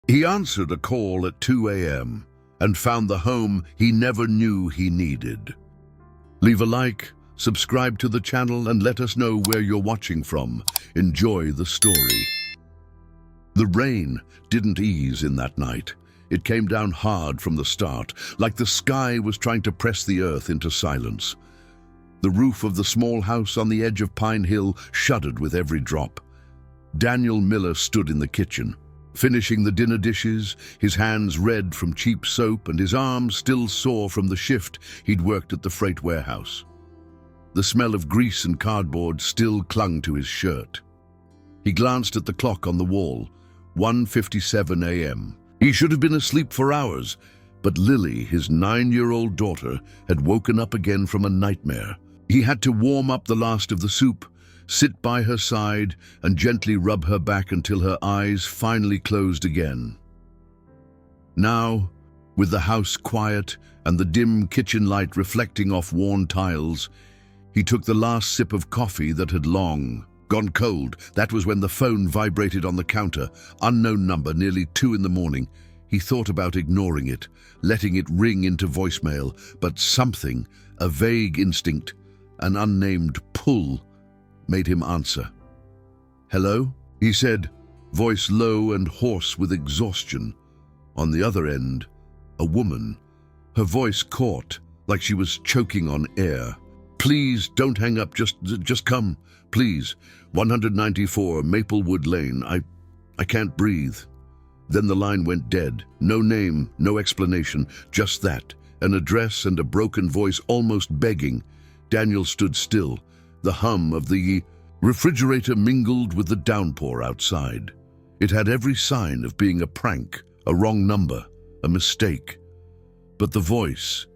He answered a call at 2 a.m. and found the home he never knew he needed. Leave a like, subscribe to the channel, and let us know where you're watching from. Enjoy the story. The rain didn't ease in that night. It came down hard from the start, like the sky was trying to press the earth into silence. The roof of the small house on the edge of Pine Hill shuddered with every drop. Daniel Miller stood in the kitchen, finishing the dinner dishes, his hands red from cheap soap and his arms still sore from the shift he'd worked at the freight warehouse. The smell of grease and cardboard still clung to his shirt. He glanced at the clock on the wall, 1:57 a.m. He should have been asleep for hours, but Lily, his 9-year-old daughter, had woken up again from a nightmare. He had to warm up the last of the soup, sit by her side, and gently rub her back until her eyes finally closed again. Now, with the house quiet and the dim kitchen light reflecting off worn tiles, he took the last sip of coffee that had long gone cold. That was when the phone vibrated on the counter. Unknown number, nearly 2 in the morning. He thought about ignoring it, letting it ring into voicemail, but something, a vague instinct, an unnamed pull, made him answer. "Hello?" he said, voice low and hoarse with exhaustion. On the other end, a woman, her voice caught, like she was choking on air. "Please, don't hang up, just come, please. 194 Maplewood Lane. I can't breathe." Then the line went dead. No name, no explanation, just that, an address and a broken voice almost begging. Daniel stood still. The hum of the refrigerator mingled with the downpour outside. It had every sign of being a prank, a wrong number, a mistake. But the voice,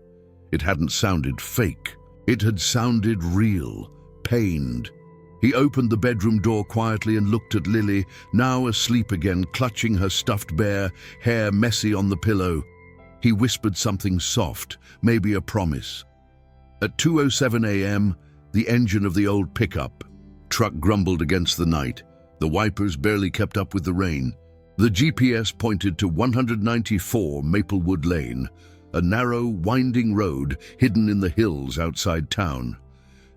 it hadn't sounded fake. It had sounded real, pained. He opened the bedroom door quietly and looked at Lily, now asleep again, clutching her stuffed bear, hair messy on the pillow. He whispered something soft, maybe a promise. At 2:07 a.m., the engine of the old pickup truck grumbled against the night. The wipers barely kept up with the rain. The GPS pointed to 194 Maplewood Lane, a narrow, winding road hidden in the hills outside town.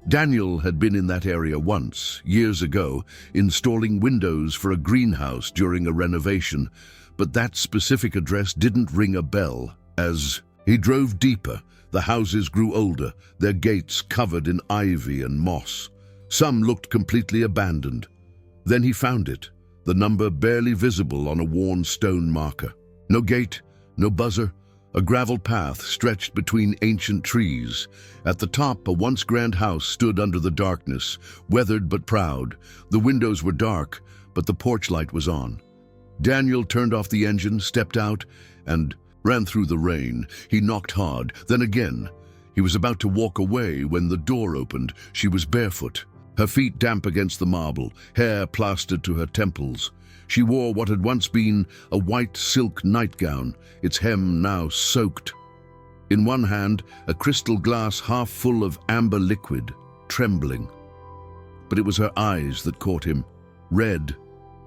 Daniel had been in that area once, years ago, installing windows for a greenhouse during a renovation, but that specific address didn't ring a bell. As he drove deeper, the houses grew older, their gates covered in ivy and moss. Some looked completely abandoned. Then he found it, the number barely visible on a worn stone marker. No gate, no buzzer, a gravel path stretched between ancient trees. At the top, a once grand house stood under the darkness, weathered but proud. The windows were dark, but the porch light was on. Daniel turned off the engine, stepped out, and ran through the rain. He knocked hard, then again. He was about to walk away when the door opened. She was barefoot, her feet damp against the marble, hair plastered to her temples. She wore what had once been a white silk nightgown, its hem now soaked. In one hand, a crystal glass half full of amber liquid, trembling. But it was her eyes that caught him, red,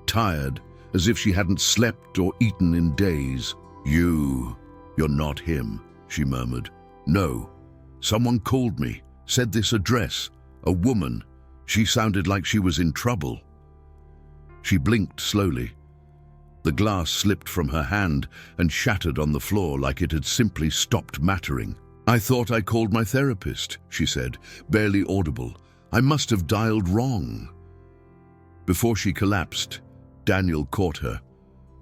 tired, as if she hadn't slept or eaten in days. You're not him," she murmured. "No. Someone called me, said this address. A woman. She sounded like she was in trouble." She blinked slowly. The glass slipped from her hand and shattered on the floor like it had simply stopped mattering. "I thought I called my therapist," she said, barely audible. "I must have dialed wrong." Before she collapsed, Daniel caught her.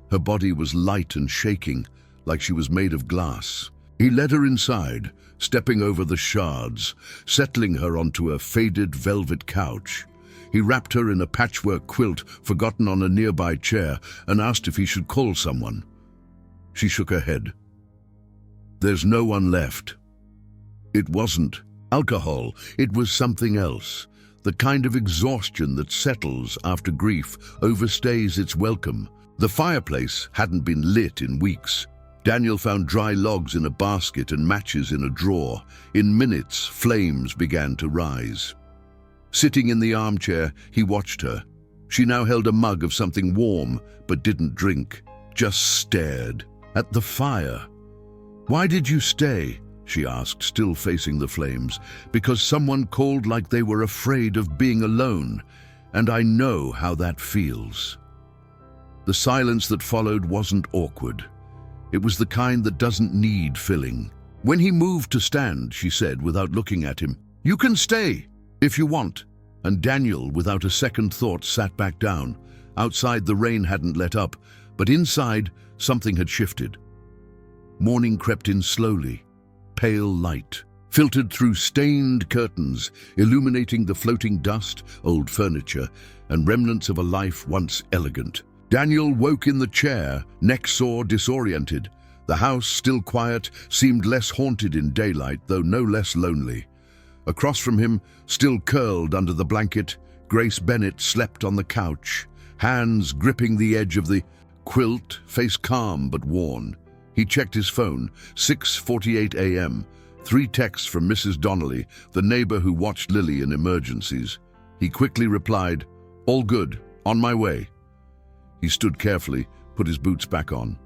Her body was light and shaking, like she was made of glass. He led her inside, stepping over the shards, settling her onto a faded velvet couch. He wrapped her in a patchwork quilt forgotten on a nearby chair and asked if he should call someone. She shook her head. "There's no one left." It wasn't alcohol, it was something else. The kind of exhaustion that settles after grief overstays its welcome. The fireplace hadn't been lit in weeks. Daniel found dry logs in a basket and matches in a drawer. In minutes, flames began to rise. Sitting in the armchair, he watched her. She now held a mug of something warm, but didn't drink. just stared at the fire. "Why did you stay?" she asked, still facing the flames. "Because someone called like they were afraid of being alone, and I know how that feels." The silence that followed wasn't awkward. It was the kind that doesn't need filling. When he moved to stand, she said without looking at him, "You can stay, if you want." And Daniel, without a second thought, sat back down. Outside, the rain hadn't let up, but inside, something had shifted. Morning crept in slowly. Pale light filtered through stained curtains, illuminating the floating dust, old furniture, and remnants of a life once elegant. Daniel woke in the chair, neck sore, disoriented. The house, still quiet, seemed less haunted in daylight, though no less lonely. Across from him, still curled under the blanket, Grace Bennett slept on the couch, hands gripping the edge of the quilt, face calm but worn. He checked his phone, 6:48 a.m., 3 texts from Mrs. Donnelly, the neighbor who watched Lily in emergencies. He quickly replied, "All good, on my way." He stood carefully, put his boots back on.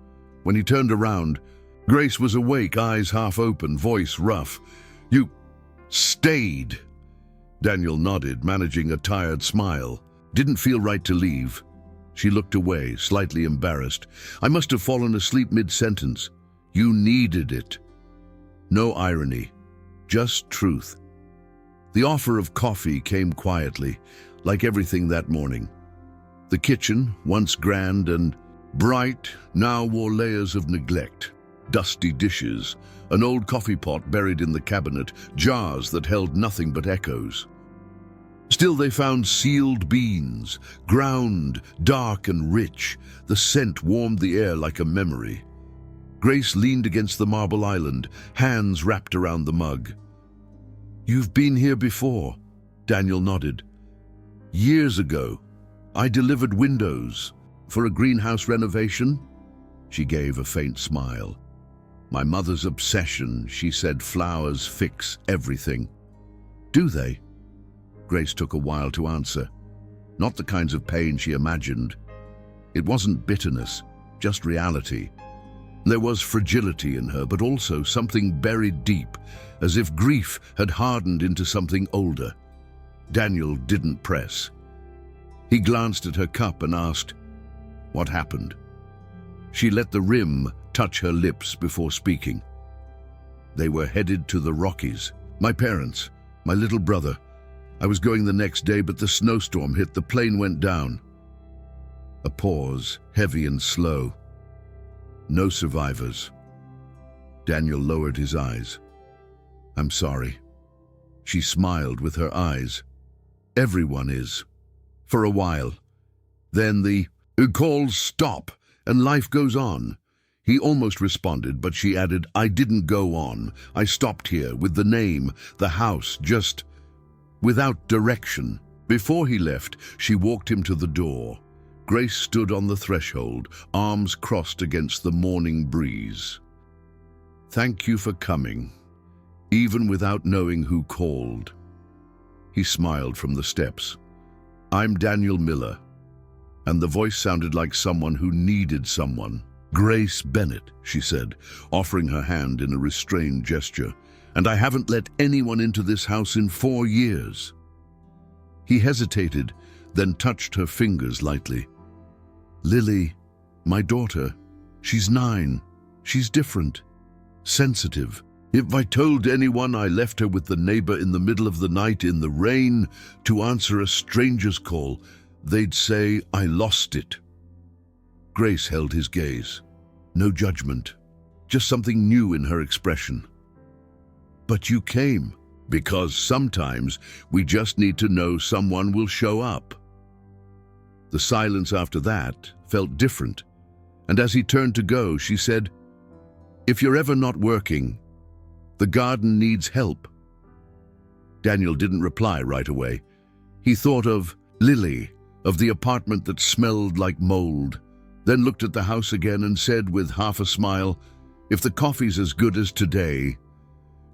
When he turned around, Grace was awake, eyes half open, voice rough. "You stayed." Daniel nodded, managing a tired smile. Didn't feel right to leave. She looked away, slightly embarrassed. "I must have fallen asleep mid-sentence." "You needed it." No irony, just truth. The offer of coffee came quietly, like everything that morning. The kitchen, once grand and bright, now wore layers of neglect. Dusty dishes, an old coffee pot buried in the cabinet, jars that held nothing but echoes. Still, they found sealed beans, ground, dark and rich. The scent warmed the air like a memory. Grace leaned against the marble island, hands wrapped around the mug. "You've been here before," Daniel nodded. "Years ago, I delivered windows for a greenhouse renovation." She gave a faint smile. "My mother's obsession," she said, "flowers fix everything." "Do they?" Grace took a while to answer. Not the kinds of pain she imagined. It wasn't bitterness, just reality. There was fragility in her, but also something buried deep, as if grief had hardened into something older. Daniel didn't press. He glanced at her cup and asked, "What happened?" She let the rim touch her lips before speaking. "They were headed to the Rockies. My parents, my little brother. I was going the next day, but the snowstorm hit. The plane went down." A pause, heavy and slow. "No survivors." Daniel lowered his eyes. "I'm sorry." She smiled with her eyes. "Everyone is. For a while. Then the calls stop, and life goes on." He almost responded, but she added, "I didn't go on. I stopped here, with the name, the house, just without direction." Before he left, she walked him to the door. Grace stood on the threshold, arms crossed against the morning breeze. "Thank you for coming, even without knowing who called." He smiled from the steps. "I'm Daniel Miller." And the voice sounded like someone who needed someone. "Grace Bennett," she said, offering her hand in a restrained gesture. "And I haven't let anyone into this house in 4 years." He hesitated, then touched her fingers lightly. "Lily, my daughter, she's 9. She's different, sensitive. If I told anyone I left her with the neighbor in the middle of the night in the rain to answer a stranger's call, they'd say I lost it." Grace held his gaze. No judgment, just something new in her expression. "But you came, because sometimes we just need to know someone will show up." The silence after that felt different, and as he turned to go, she said, "If you're ever not working, the garden needs help." Daniel didn't reply right away. He thought of Lily, of the apartment that smelled like mold, then looked at the house again and said with half a smile, "If the coffee's as good as today."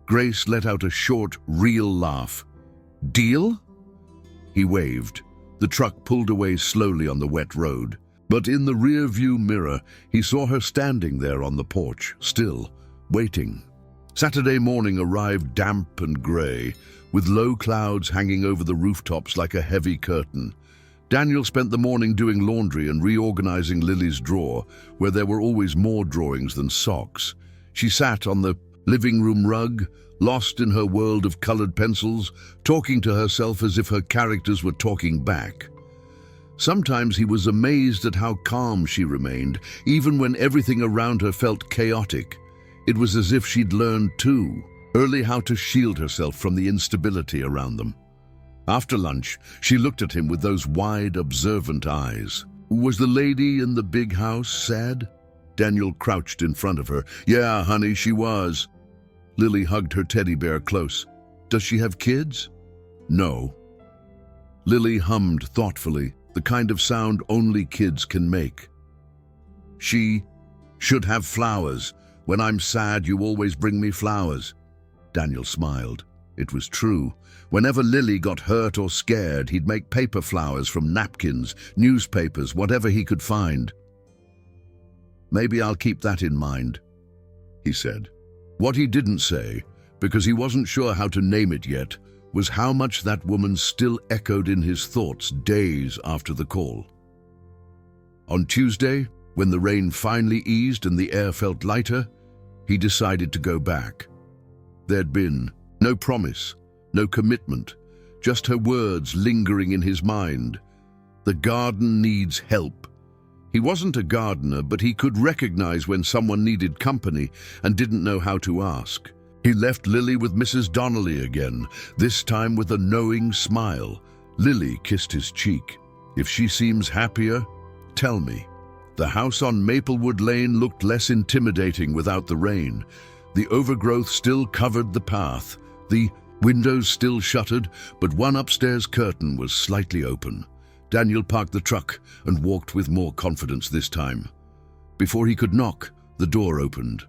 Grace let out a short, real laugh. "Deal?" He waved. The truck pulled away slowly on the wet road. But in the rear-view mirror, he saw her standing there on the porch, still, waiting. Saturday morning arrived damp and grey, with low clouds hanging over the rooftops like a heavy curtain. Daniel spent the morning doing laundry and reorganizing Lily's drawer, where there were always more drawings than socks. She sat on the living room rug, lost in her world of colored pencils, talking to herself as if her characters were talking back. Sometimes he was amazed at how calm she remained, even when everything around her felt chaotic. It was as if she'd learned, too, early how to shield herself from the instability around them. After lunch, she looked at him with those wide, observant eyes. Was the lady in the big house sad? Daniel crouched in front of her. Yeah, honey, she was. Lily hugged her teddy bear close. Does she have kids? No. Lily hummed thoughtfully, the kind of sound only kids can make. She should have flowers. When I'm sad, you always bring me flowers. Daniel smiled. It was true. Whenever Lily got hurt or scared, he'd make paper flowers from napkins, newspapers, whatever he could find. Maybe I'll keep that in mind, he said. What he didn't say, because he wasn't sure how to name it yet, was how much that woman still echoed in his thoughts days after the call. On Tuesday, when the rain finally eased and the air felt lighter, he decided to go back. There'd been no promise, no commitment, just her words lingering in his mind. The garden needs help. He wasn't a gardener, but he could recognize when someone needed company and didn't know how to ask. He left Lily with Mrs. Donnelly again, this time with a knowing smile. Lily kissed his cheek. If she seems happier, tell me. The house on Maplewood Lane looked less intimidating without the rain. The overgrowth still covered the path. The windows still shuttered, but one upstairs curtain was slightly open. Daniel parked the truck and walked with more confidence this time. Before he could knock, the door opened.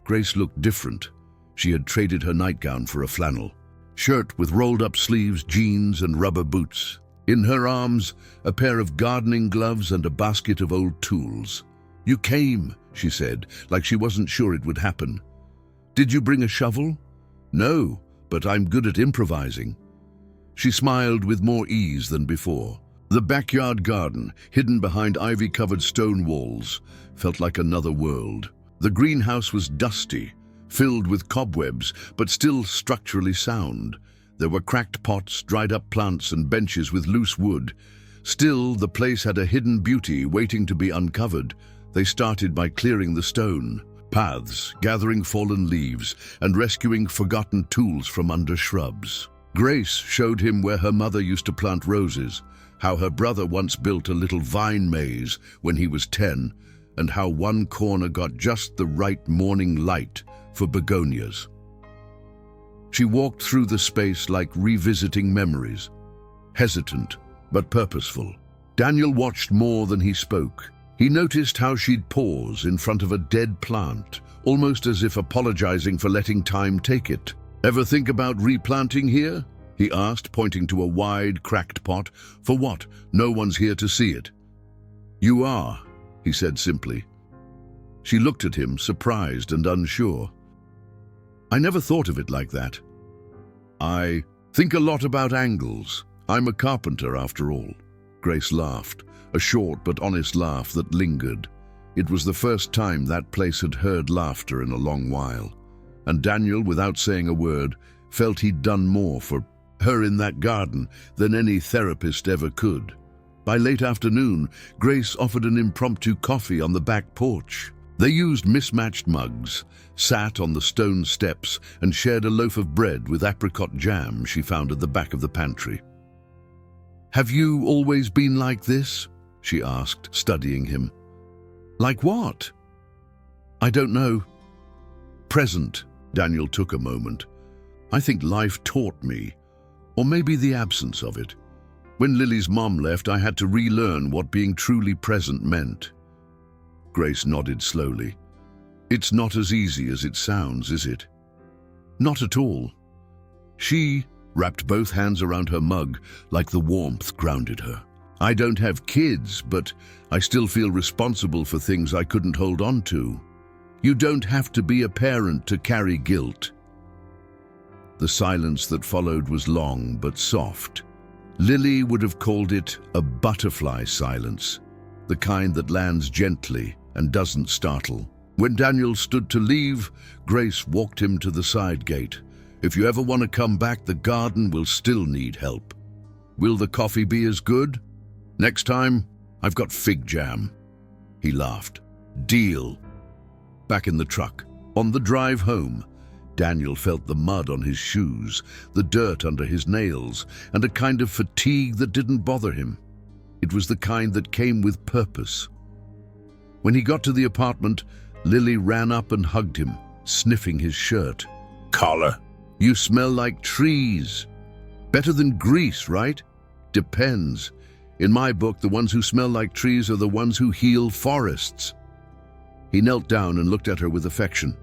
Grace looked different. She had traded her nightgown for a flannel shirt with rolled-up sleeves, jeans, and rubber boots. In her arms, a pair of gardening gloves and a basket of old tools. "You came," she said, like she wasn't sure it would happen. "Did you bring a shovel?" "No, but I'm good at improvising." She smiled with more ease than before. The backyard garden, hidden behind ivy-covered stone walls, felt like another world. The greenhouse was dusty, filled with cobwebs, but still structurally sound. There were cracked pots, dried-up plants, and benches with loose wood. Still, the place had a hidden beauty waiting to be uncovered. They started by clearing the stone paths, gathering fallen leaves, and rescuing forgotten tools from under shrubs. Grace showed him where her mother used to plant roses, how her brother once built a little vine maze when he was 10, and how one corner got just the right morning light for begonias. She walked through the space like revisiting memories, hesitant but purposeful. Daniel watched more than he spoke. He noticed how she'd pause in front of a dead plant, almost as if apologizing for letting time take it. "Ever think about replanting here?" he asked, pointing to a wide, cracked pot. "For what? No one's here to see it." "You are," he said simply. She looked at him, surprised and unsure. "I never thought of it like that. I think a lot about angles. I'm a carpenter, after all." Grace laughed, a short but honest laugh that lingered. It was the first time that place had heard laughter in a long while, and Daniel, without saying a word, felt he'd done more for her in that garden than any therapist ever could. By late afternoon, Grace offered an impromptu coffee on the back porch. They used mismatched mugs, sat on the stone steps, and shared a loaf of bread with apricot jam she found at the back of the pantry. "Have you always been like this?" she asked, studying him. "Like what?" "I don't know." "Present." Daniel took a moment. "I think life taught me, or maybe the absence of it. When Lily's mom left, I had to relearn what being truly present meant." Grace nodded slowly. "It's not as easy as it sounds, is it?" "Not at all." She wrapped both hands around her mug like the warmth grounded her. I don't have kids, but I still feel responsible for things I couldn't hold on to. You don't have to be a parent to carry guilt." The silence that followed was long but soft. Lily would have called it a butterfly silence, the kind that lands gently and doesn't startle. When Daniel stood to leave, Grace walked him to the side gate. "If you ever want to come back, the garden will still need help. Will the coffee be as good? Next time, I've got fig jam." He laughed. "Deal." Back in the truck, on the drive home, Daniel felt the mud on his shoes, the dirt under his nails, and a kind of fatigue that didn't bother him. It was the kind that came with purpose. When he got to the apartment, Lily ran up and hugged him, sniffing his shirt. "Collar, you smell like trees. Better than grease, right? Depends. In my book, the ones who smell like trees are the ones who heal forests." He knelt down and looked at her with affection.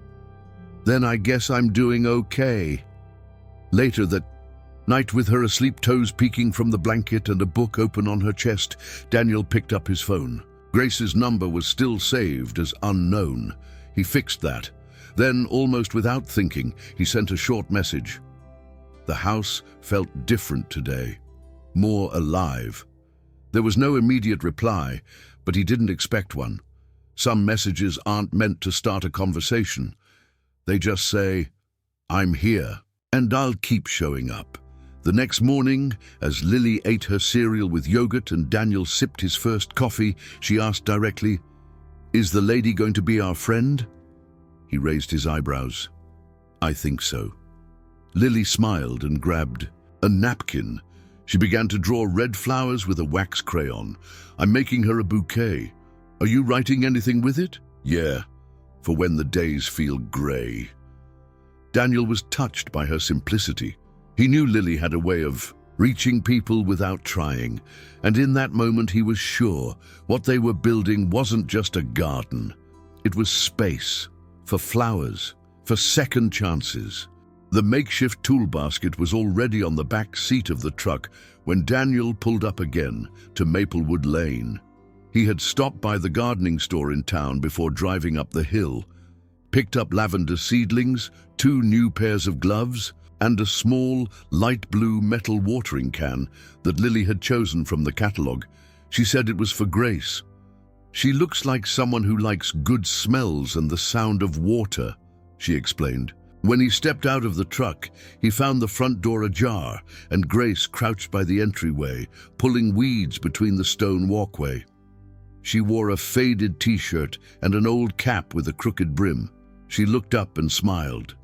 "Then I guess I'm doing okay." Later that night, with her asleep, toes peeking from the blanket and a book open on her chest, Daniel picked up his phone. Grace's number was still saved as unknown. He fixed that. Then, almost without thinking, he sent a short message. The house felt different today, more alive. There was no immediate reply, but he didn't expect one. Some messages aren't meant to start a conversation. They just say, "I'm here, and I'll keep showing up." The next morning, as Lily ate her cereal with yogurt and Daniel sipped his first coffee, she asked directly, "Is the lady going to be our friend?" He raised his eyebrows. "I think so." Lily smiled and grabbed a napkin. She began to draw red flowers with a wax crayon. "I'm making her a bouquet. Are you writing anything with it?" "Yeah, for when the days feel grey." Daniel was touched by her simplicity. He knew Lily had a way of reaching people without trying, and in that moment he was sure what they were building wasn't just a garden. It was space, for flowers, for second chances. The makeshift tool basket was already on the back seat of the truck when Daniel pulled up again to Maplewood Lane. He had stopped by the gardening store in town before driving up the hill, picked up lavender seedlings, 2 new pairs of gloves, and a small, light blue metal watering can that Lily had chosen from the catalogue. She said it was for Grace. "She looks like someone who likes good smells and the sound of water," she explained. When he stepped out of the truck, he found the front door ajar and Grace crouched by the entryway, pulling weeds between the stone walkway. She wore a faded t-shirt and an old cap with a crooked brim. She looked up and smiled.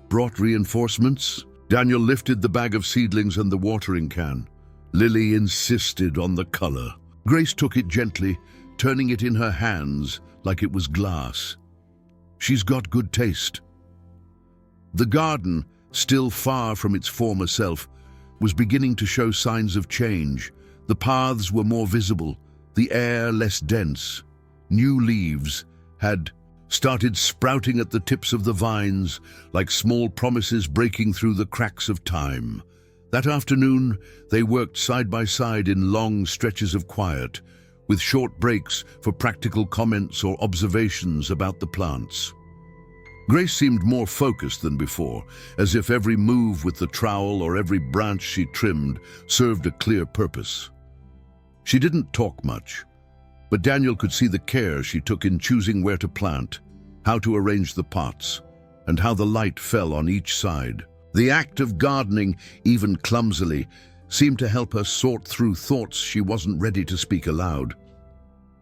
"Brought reinforcements?" Daniel lifted the bag of seedlings and the watering can. Lily insisted on the color. Grace took it gently, turning it in her hands like it was glass. "She's got good taste." The garden, still far from its former self, was beginning to show signs of change. The paths were more visible, the air less dense. New leaves had started sprouting at the tips of the vines, like small promises breaking through the cracks of time. That afternoon, they worked side by side in long stretches of quiet, with short breaks for practical comments or observations about the plants. Grace seemed more focused than before, as if every move with the trowel or every branch she trimmed served a clear purpose. She didn't talk much, but Daniel could see the care she took in choosing where to plant, how to arrange the pots, and how the light fell on each side. The act of gardening, even clumsily, seemed to help her sort through thoughts she wasn't ready to speak aloud.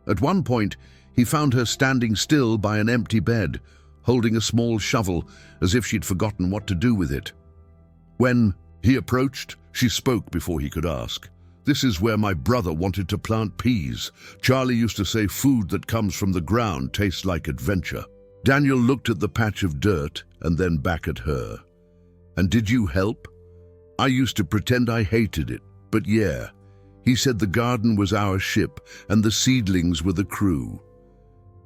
At one point, he found her standing still by an empty bed, holding a small shovel as if she'd forgotten what to do with it. When he approached, she spoke before he could ask. "This is where my brother wanted to plant peas. Charlie used to say food that comes from the ground tastes like adventure." Daniel looked at the patch of dirt and then back at her. "And did you help?" "I used to pretend I hated it, but yeah." He said the garden was our ship and the seedlings were the crew.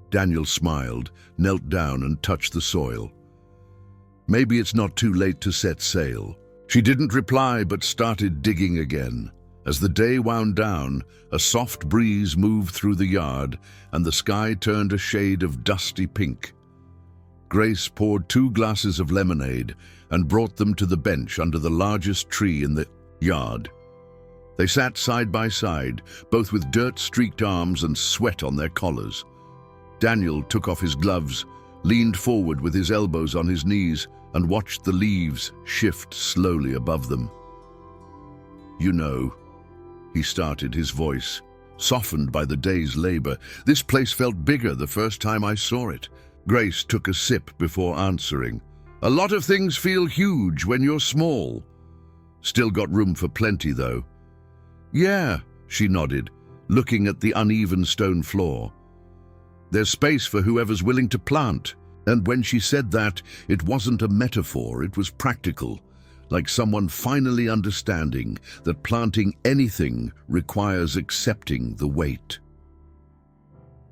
Daniel smiled, knelt down and touched the soil. "Maybe it's not too late to set sail." She didn't reply but started digging again. As the day wound down, a soft breeze moved through the yard, and the sky turned a shade of dusty pink. Grace poured 2 glasses of lemonade and brought them to the bench under the largest tree in the yard. They sat side by side, both with dirt-streaked arms and sweat on their collars. Daniel took off his gloves, leaned forward with his elbows on his knees, and watched the leaves shift slowly above them. "You know," he started, his voice softened by the day's labor, "this place felt bigger the first time I saw it." Grace took a sip before answering. "A lot of things feel huge when you're small. Still got room for plenty, though." "Yeah," she nodded, looking at the uneven stone floor. "There's space for whoever's willing to plant." And when she said that, it wasn't a metaphor, it was practical, like someone finally understanding that planting anything requires accepting the weight.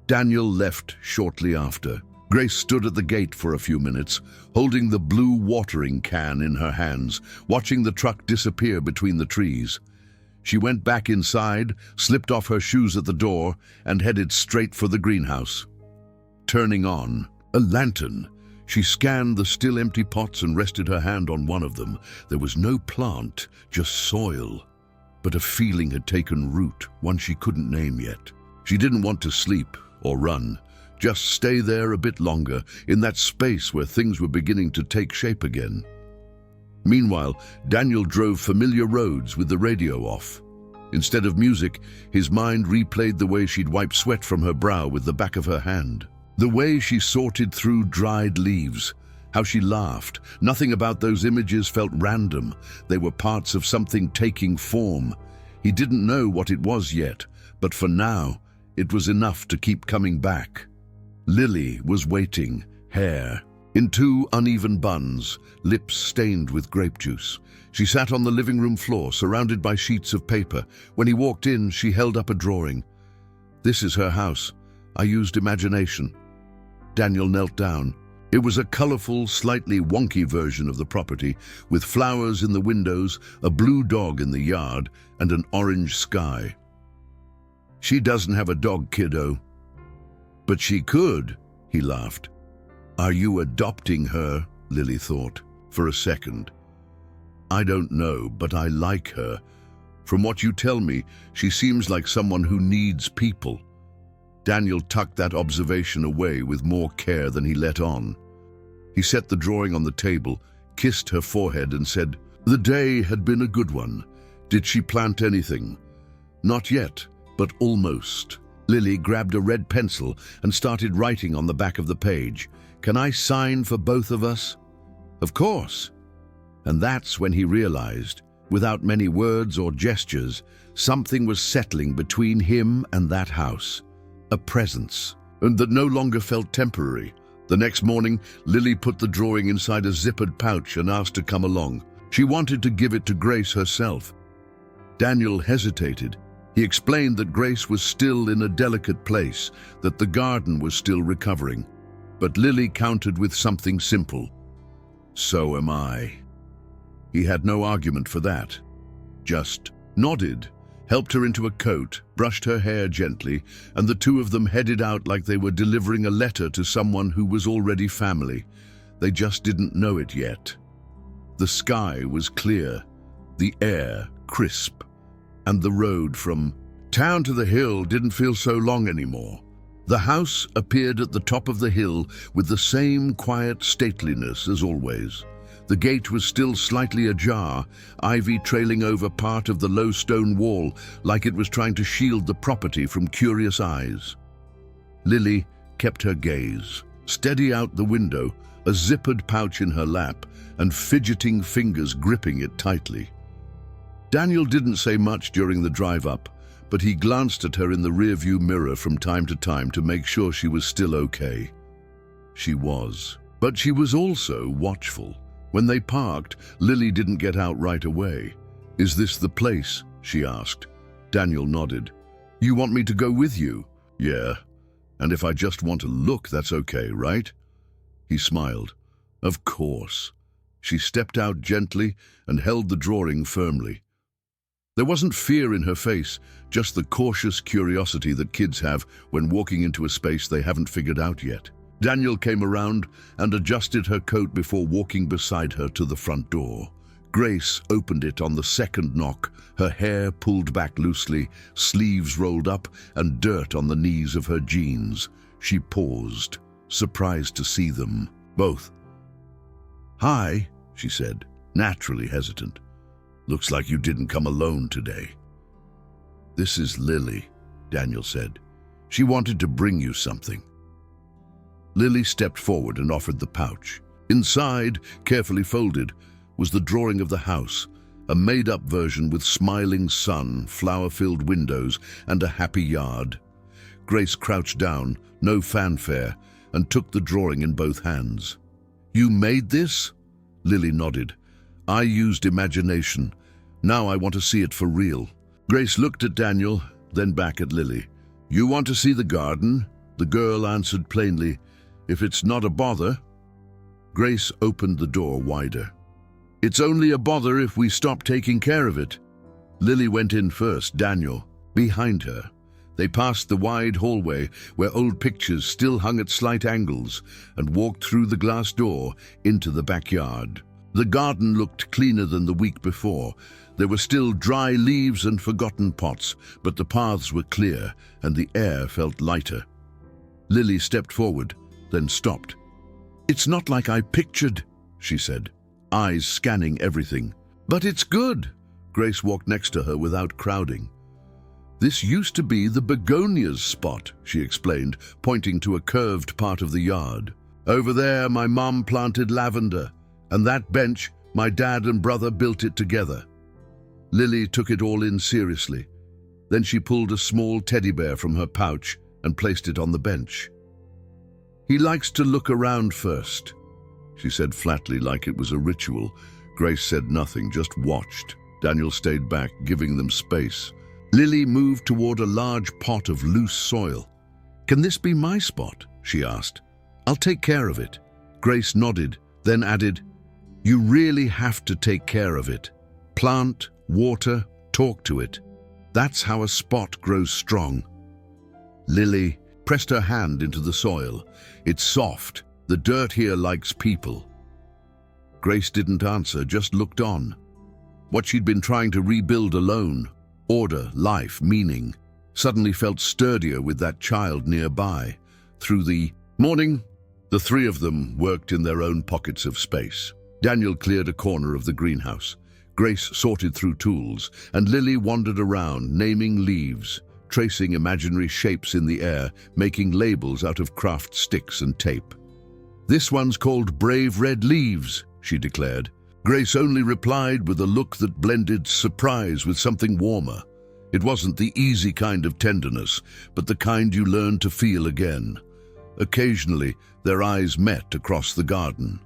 Daniel left shortly after. Grace stood at the gate for a few minutes, holding the blue watering can in her hands, watching the truck disappear between the trees. She went back inside, slipped off her shoes at the door, and headed straight for the greenhouse. Turning on a lantern, she scanned the still empty pots and rested her hand on one of them. There was no plant, just soil. But a feeling had taken root, one she couldn't name yet. She didn't want to sleep or run, just stay there a bit longer, in that space where things were beginning to take shape again. Meanwhile, Daniel drove familiar roads with the radio off. Instead of music, his mind replayed the way she'd wiped sweat from her brow with the back of her hand. The way she sorted through dried leaves, how she laughed. Nothing about those images felt random. They were parts of something taking form. He didn't know what it was yet, but for now, it was enough to keep coming back. Lily was waiting, hair in 2 uneven buns, lips stained with grape juice. She sat on the living room floor, surrounded by sheets of paper. When he walked in, she held up a drawing. "This is her house. I used imagination." Daniel knelt down. It was a colorful, slightly wonky version of the property, with flowers in the windows, a blue dog in the yard, and an orange sky. "She doesn't have a dog, kiddo." "But she could," he laughed. "Are you adopting her?" Lily thought for a second. "I don't know, but I like her. From what you tell me, she seems like someone who needs people." Daniel tucked that observation away with more care than he let on. He set the drawing on the table, kissed her forehead, and said, "The day had been a good one. Did she plant anything?" "Not yet, but almost." Lily grabbed a red pencil and started writing on the back of the page. "Can I sign for both of us?" "Of course." And that's when he realized, without many words or gestures, something was settling between him and that house. A presence, and that no longer felt temporary. The next morning, Lily put the drawing inside a zippered pouch and asked to come along. She wanted to give it to Grace herself. Daniel hesitated. He explained that Grace was still in a delicate place, that the garden was still recovering. But Lily countered with something simple. "So am I." He had no argument for that. Just nodded, helped her into a coat, brushed her hair gently, and the 2 of them headed out like they were delivering a letter to someone who was already family. They just didn't know it yet. The sky was clear, the air crisp, and the road from town to the hill didn't feel so long anymore. The house appeared at the top of the hill with the same quiet stateliness as always. The gate was still slightly ajar, ivy trailing over part of the low stone wall, like it was trying to shield the property from curious eyes. Lily kept her gaze, steady out the window, a zippered pouch in her lap, and fidgeting fingers gripping it tightly. Daniel didn't say much during the drive up, but he glanced at her in the rearview mirror from time to time to make sure she was still okay. She was, but she was also watchful. When they parked, Lily didn't get out right away. "Is this the place?" she asked. Daniel nodded. "You want me to go with you?" "Yeah. And if I just want to look, that's okay, right?" He smiled. "Of course." She stepped out gently and held the drawing firmly. There wasn't fear in her face, just the cautious curiosity that kids have when walking into a space they haven't figured out yet. Daniel came around and adjusted her coat before walking beside her to the front door. Grace opened it on the second knock, her hair pulled back loosely, sleeves rolled up, and dirt on the knees of her jeans. She paused, surprised to see them, both. "Hi," she said, naturally hesitant. "Looks like you didn't come alone today." "This is Lily," Daniel said. "She wanted to bring you something." Lily stepped forward and offered the pouch. Inside, carefully folded, was the drawing of the house, a made-up version with smiling sun, flower-filled windows, and a happy yard. Grace crouched down, no fanfare, and took the drawing in both hands. "You made this?" Lily nodded. "I used imagination. Now I want to see it for real." Grace looked at Daniel, then back at Lily. "You want to see the garden?" The girl answered plainly, "If it's not a bother." Grace opened the door wider. "It's only a bother if we stop taking care of it." Lily went in first, Daniel behind her. They passed the wide hallway where old pictures still hung at slight angles and walked through the glass door into the backyard. The garden looked cleaner than the week before. There were still dry leaves and forgotten pots, but the paths were clear and the air felt lighter. Lily stepped forward, then stopped. "It's not like I pictured," she said, eyes scanning everything. "But it's good." Grace walked next to her without crowding. "This used to be the begonias spot," she explained, pointing to a curved part of the yard. "Over there, my mom planted lavender, and that bench, my dad and brother built it together." Lily took it all in seriously. Then she pulled a small teddy bear from her pouch and placed it on the bench. "He likes to look around first," she said flatly, like it was a ritual. Grace said nothing, just watched. Daniel stayed back, giving them space. Lily moved toward a large pot of loose soil. "Can this be my spot?" she asked. "I'll take care of it." Grace nodded, then added, "You really have to take care of it. Plant, water, talk to it. That's how a spot grows strong." Lily pressed her hand into the soil. "It's soft. The dirt here likes people." Grace didn't answer, just looked on. What she'd been trying to rebuild alone, order, life, meaning, suddenly felt sturdier with that child nearby. Through the morning, the three of them worked in their own pockets of space. Daniel cleared a corner of the greenhouse. Grace sorted through tools, and Lily wandered around, naming leaves, tracing imaginary shapes in the air, making labels out of craft sticks and tape. "This one's called Brave Red Leaves," she declared. Grace only replied with a look that blended surprise with something warmer. It wasn't the easy kind of tenderness, but the kind you learn to feel again. Occasionally, their eyes met across the garden.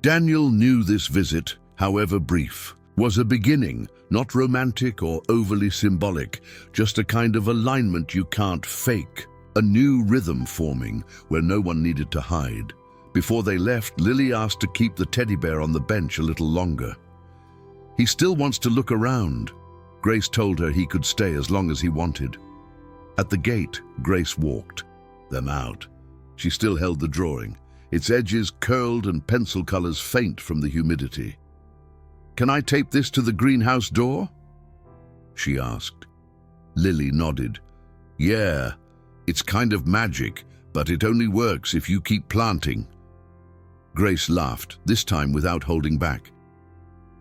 Daniel knew this visit, however brief, was a beginning, not romantic or overly symbolic, just a kind of alignment you can't fake, a new rhythm forming where no one needed to hide. Before they left, Lily asked to keep the teddy bear on the bench a little longer. "He still wants to look around." Grace told her he could stay as long as he wanted. At the gate, Grace walked them out. She still held the drawing, its edges curled and pencil colors faint from the humidity. "Can I tape this to the greenhouse door?" she asked. Lily nodded. "Yeah, it's kind of magic, but it only works if you keep planting." Grace laughed, this time without holding back.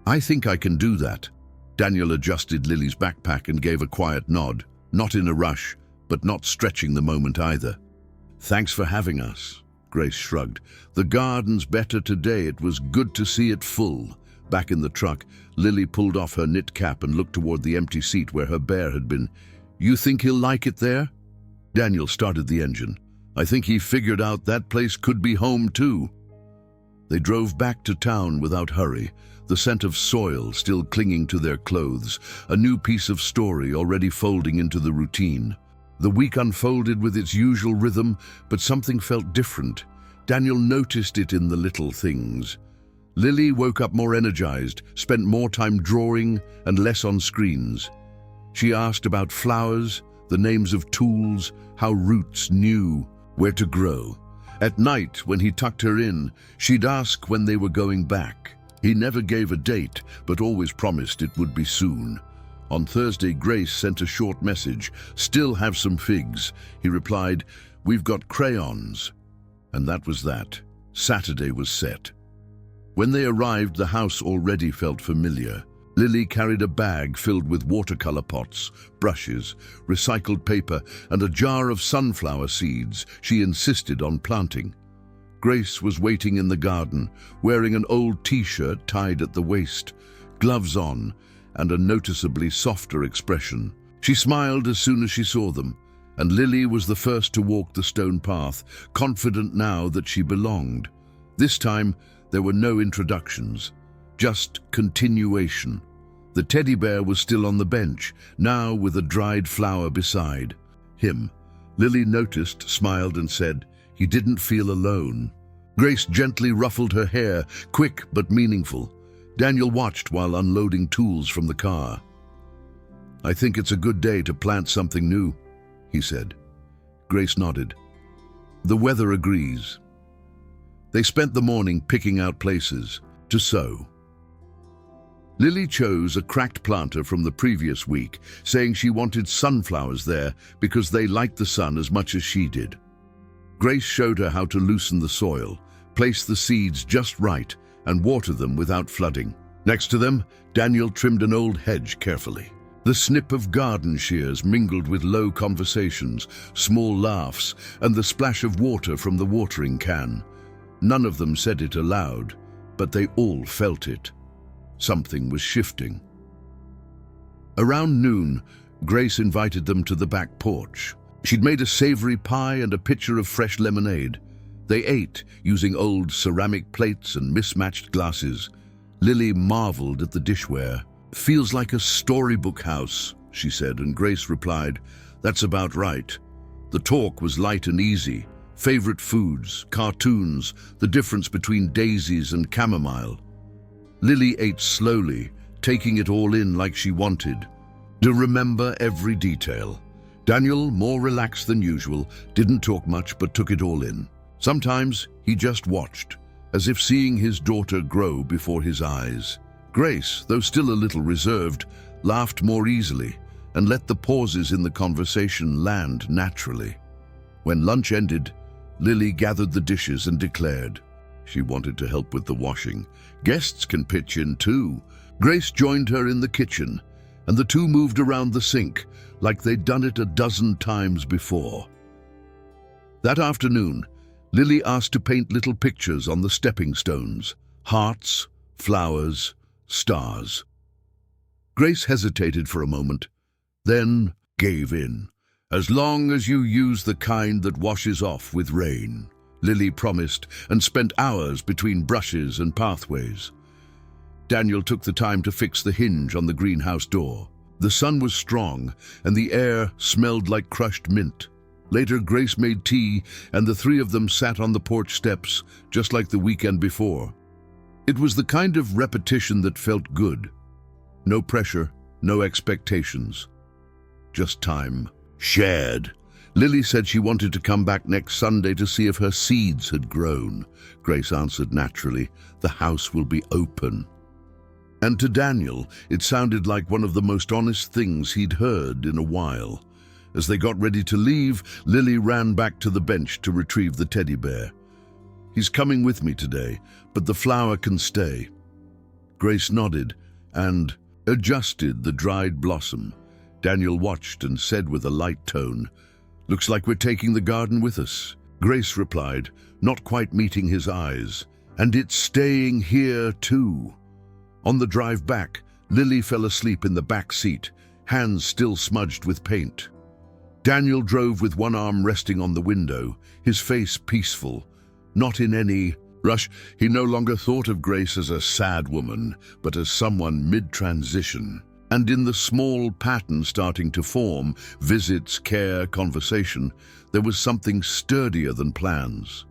"I think I can do that." Daniel adjusted Lily's backpack and gave a quiet nod, not in a rush, but not stretching the moment either. "Thanks for having us." Grace shrugged. "The garden's better today. It was good to see it full." Back in the truck, Lily pulled off her knit cap and looked toward the empty seat where her bear had been. "You think he'll like it there?" Daniel started the engine. "I think he figured out that place could be home too." They drove back to town without hurry, the scent of soil still clinging to their clothes, a new piece of story already folding into the routine. The week unfolded with its usual rhythm, but something felt different. Daniel noticed it in the little things. Lily woke up more energized, spent more time drawing and less on screens. She asked about flowers, the names of tools, how roots knew where to grow. At night, when he tucked her in, she'd ask when they were going back. He never gave a date, but always promised it would be soon. On Thursday, Grace sent a short message. "Still have some figs." He replied, "We've got crayons." And that was that. Saturday was set. When they arrived, the house already felt familiar. Lily carried a bag filled with watercolor pots, brushes, recycled paper, and a jar of sunflower seeds she insisted on planting. Grace was waiting in the garden, wearing an old t-shirt tied at the waist, gloves on, and a noticeably softer expression. She smiled as soon as she saw them, and Lily was the first to walk the stone path, confident now that she belonged. This time, there were no introductions, just continuation. The teddy bear was still on the bench, now with a dried flower beside him. Lily noticed, smiled, and said he didn't feel alone. Grace gently ruffled her hair, quick but meaningful. Daniel watched while unloading tools from the car. "I think it's a good day to plant something new," he said. Grace nodded. "The weather agrees." They spent the morning picking out places to sow. Lily chose a cracked planter from the previous week, saying she wanted sunflowers there because they liked the sun as much as she did. Grace showed her how to loosen the soil, place the seeds just right, and water them without flooding. Next to them, Daniel trimmed an old hedge carefully. The snip of garden shears mingled with low conversations, small laughs, and the splash of water from the watering can. None of them said it aloud, but they all felt it. Something was shifting. Around noon, Grace invited them to the back porch. She'd made a savory pie and a pitcher of fresh lemonade. They ate, using old ceramic plates and mismatched glasses. Lily marveled at the dishware. "Feels like a storybook house," she said, and Grace replied, "That's about right." The talk was light and easy. Favorite foods, cartoons, the difference between daisies and chamomile. Lily ate slowly, taking it all in like she wanted. To remember every detail. Daniel, more relaxed than usual, didn't talk much but took it all in. Sometimes he just watched, as if seeing his daughter grow before his eyes. Grace, though still a little reserved, laughed more easily and let the pauses in the conversation land naturally. When lunch ended, Lily gathered the dishes and declared she wanted to help with the washing. Guests can pitch in too. Grace joined her in the kitchen, and the two moved around the sink like they'd done it a dozen times before. That afternoon, Lily asked to paint little pictures on the stepping stones, hearts, flowers, stars. Grace hesitated for a moment, then gave in. "As long as you use the kind that washes off with rain," Lily promised, and spent hours between brushes and pathways. Daniel took the time to fix the hinge on the greenhouse door. The sun was strong, and the air smelled like crushed mint. Later, Grace made tea, and the three of them sat on the porch steps, just like the weekend before. It was the kind of repetition that felt good. No pressure, no expectations. Just time. Shared. Lily said she wanted to come back next Sunday to see if her seeds had grown. Grace answered naturally, "The house will be open." And to Daniel, it sounded like one of the most honest things he'd heard in a while. As they got ready to leave, Lily ran back to the bench to retrieve the teddy bear. "He's coming with me today, but the flower can stay." Grace nodded and adjusted the dried blossom. Daniel watched and said with a light tone, "Looks like we're taking the garden with us." Grace replied, not quite meeting his eyes, "And it's staying here too." On the drive back, Lily fell asleep in the back seat, hands still smudged with paint. Daniel drove with one arm resting on the window, his face peaceful, not in any rush. He no longer thought of Grace as a sad woman, but as someone mid-transition. And in the small pattern starting to form, visits, care, conversation, there was something sturdier than plans.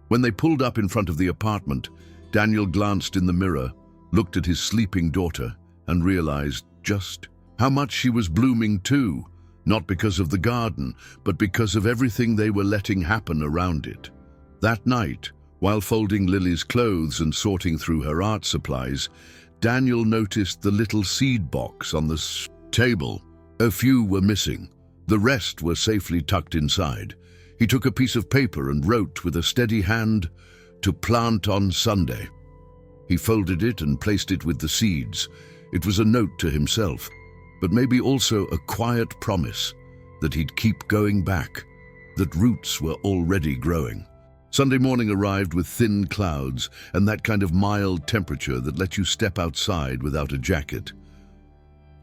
When they pulled up in front of the apartment, Daniel glanced in the mirror, looked at his sleeping daughter, and realized just how much she was blooming too, not because of the garden, but because of everything they were letting happen around it. That night, while folding Lily's clothes and sorting through her art supplies, Daniel noticed the little seed box on the table. A few were missing. The rest were safely tucked inside. He took a piece of paper and wrote with a steady hand, "To plant on Sunday." He folded it and placed it with the seeds. It was a note to himself, but maybe also a quiet promise that he'd keep going back, that roots were already growing. Sunday morning arrived with thin clouds and that kind of mild temperature that lets you step outside without a jacket.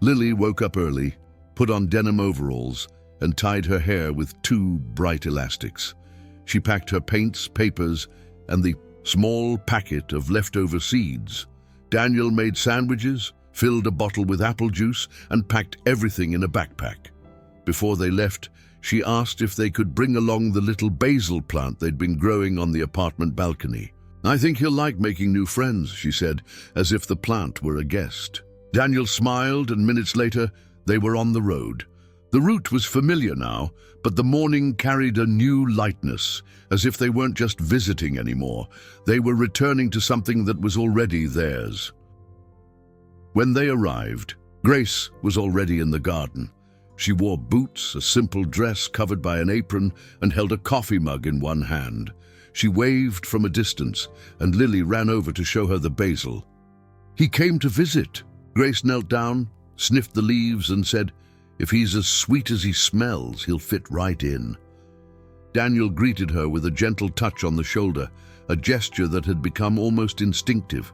Lily woke up early, put on denim overalls, and tied her hair with 2 bright elastics. She packed her paints, papers, and the small packet of leftover seeds. Daniel made sandwiches, filled a bottle with apple juice, and packed everything in a backpack. Before they left, she asked if they could bring along the little basil plant they'd been growing on the apartment balcony. "I think he'll like making new friends," she said, as if the plant were a guest. Daniel smiled, and minutes later, they were on the road. The route was familiar now, but the morning carried a new lightness, as if they weren't just visiting anymore. They were returning to something that was already theirs. When they arrived, Grace was already in the garden. She wore boots, a simple dress covered by an apron, and held a coffee mug in one hand. She waved from a distance, and Lily ran over to show her the basil. "He came to visit." Grace knelt down, sniffed the leaves, and said, "If he's as sweet as he smells, he'll fit right in." Daniel greeted her with a gentle touch on the shoulder, a gesture that had become almost instinctive.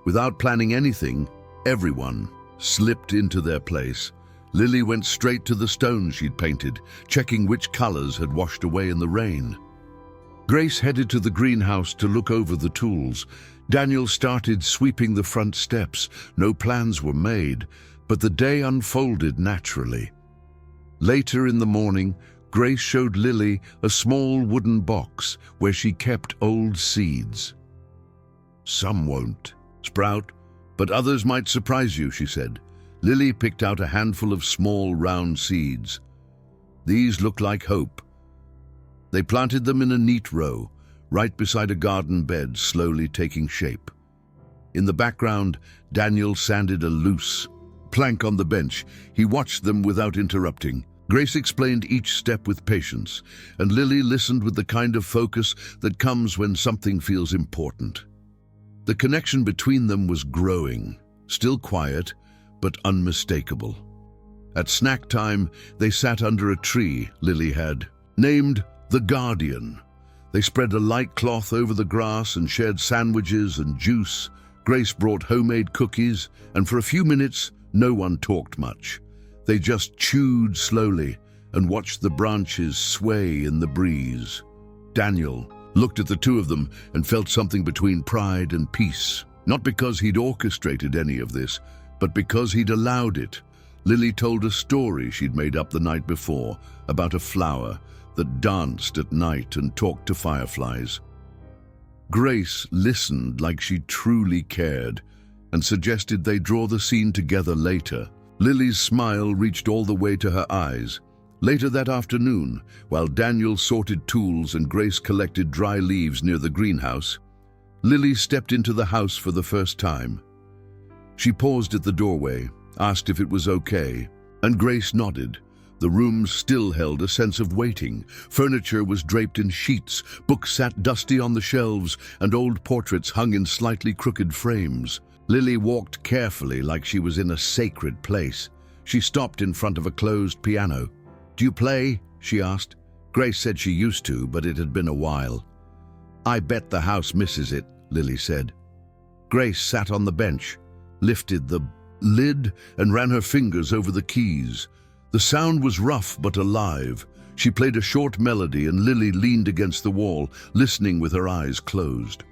Without planning anything, everyone slipped into their place. Lily went straight to the stones she'd painted, checking which colors had washed away in the rain. Grace headed to the greenhouse to look over the tools. Daniel started sweeping the front steps. No plans were made, but the day unfolded naturally. Later in the morning, Grace showed Lily a small wooden box where she kept old seeds. "Some won't sprout, but others might surprise you," she said. Lily picked out a handful of small, round seeds. "These look like hope." They planted them in a neat row, right beside a garden bed slowly taking shape. In the background, Daniel sanded a loose plank on the bench. He watched them without interrupting. Grace explained each step with patience, and Lily listened with the kind of focus that comes when something feels important. The connection between them was growing, still quiet, but unmistakable. At snack time, they sat under a tree Lily had named the Guardian. They spread a light cloth over the grass and shared sandwiches and juice. Grace brought homemade cookies, and for a few minutes, no one talked much. They just chewed slowly and watched the branches sway in the breeze. Daniel looked at the two of them and felt something between pride and peace. Not because he'd orchestrated any of this, but because he'd allowed it. Lily told a story she'd made up the night before about a flower that danced at night and talked to fireflies. Grace listened like she truly cared and suggested they draw the scene together later. Lily's smile reached all the way to her eyes. Later that afternoon, while Daniel sorted tools and Grace collected dry leaves near the greenhouse, Lily stepped into the house for the first time. She paused at the doorway, asked if it was okay, and Grace nodded. The room still held a sense of waiting. Furniture was draped in sheets, books sat dusty on the shelves, and old portraits hung in slightly crooked frames. Lily walked carefully like she was in a sacred place. She stopped in front of a closed piano. "Do you play?" she asked. Grace said she used to, but it had been a while. "I bet the house misses it," Lily said. Grace sat on the bench, lifted the lid, and ran her fingers over the keys. The sound was rough but alive. She played a short melody, and Lily leaned against the wall, listening with her eyes closed.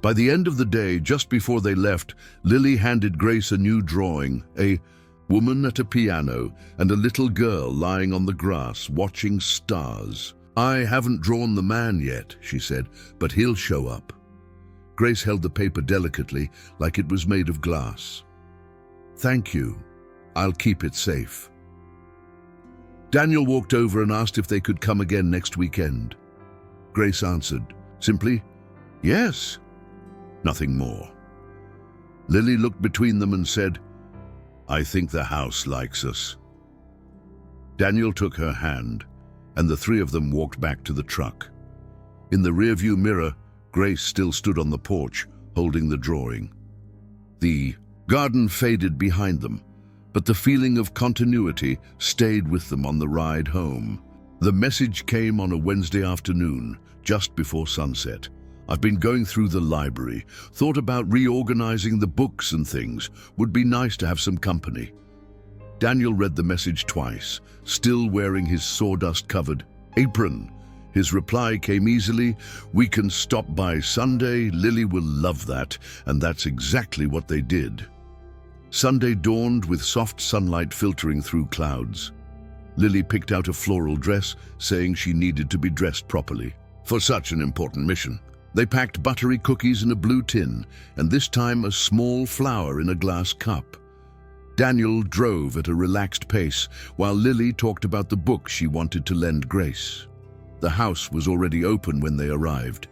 By the end of the day, just before they left, Lily handed Grace a new drawing, a woman at a piano and a little girl lying on the grass watching stars. "I haven't drawn the man yet," she said, "but he'll show up." Grace held the paper delicately, like it was made of glass. "Thank you. I'll keep it safe." Daniel walked over and asked if they could come again next weekend. Grace answered, simply, "Yes." Nothing more. Lily looked between them and said, "I think the house likes us." Daniel took her hand, and the three of them walked back to the truck. In the rearview mirror, Grace still stood on the porch, holding the drawing. The garden faded behind them, but the feeling of continuity stayed with them on the ride home. The message came on a Wednesday afternoon, just before sunset. "I've been going through the library, thought about reorganizing the books and things. Would be nice to have some company." Daniel read the message twice, still wearing his sawdust-covered apron. His reply came easily, "We can stop by Sunday. Lily will love that," and that's exactly what they did. Sunday dawned with soft sunlight filtering through clouds. Lily picked out a floral dress, saying she needed to be dressed properly for such an important mission. They packed buttery cookies in a blue tin, and this time a small flower in a glass cup. Daniel drove at a relaxed pace, while Lily talked about the book she wanted to lend Grace. The house was already open when they arrived.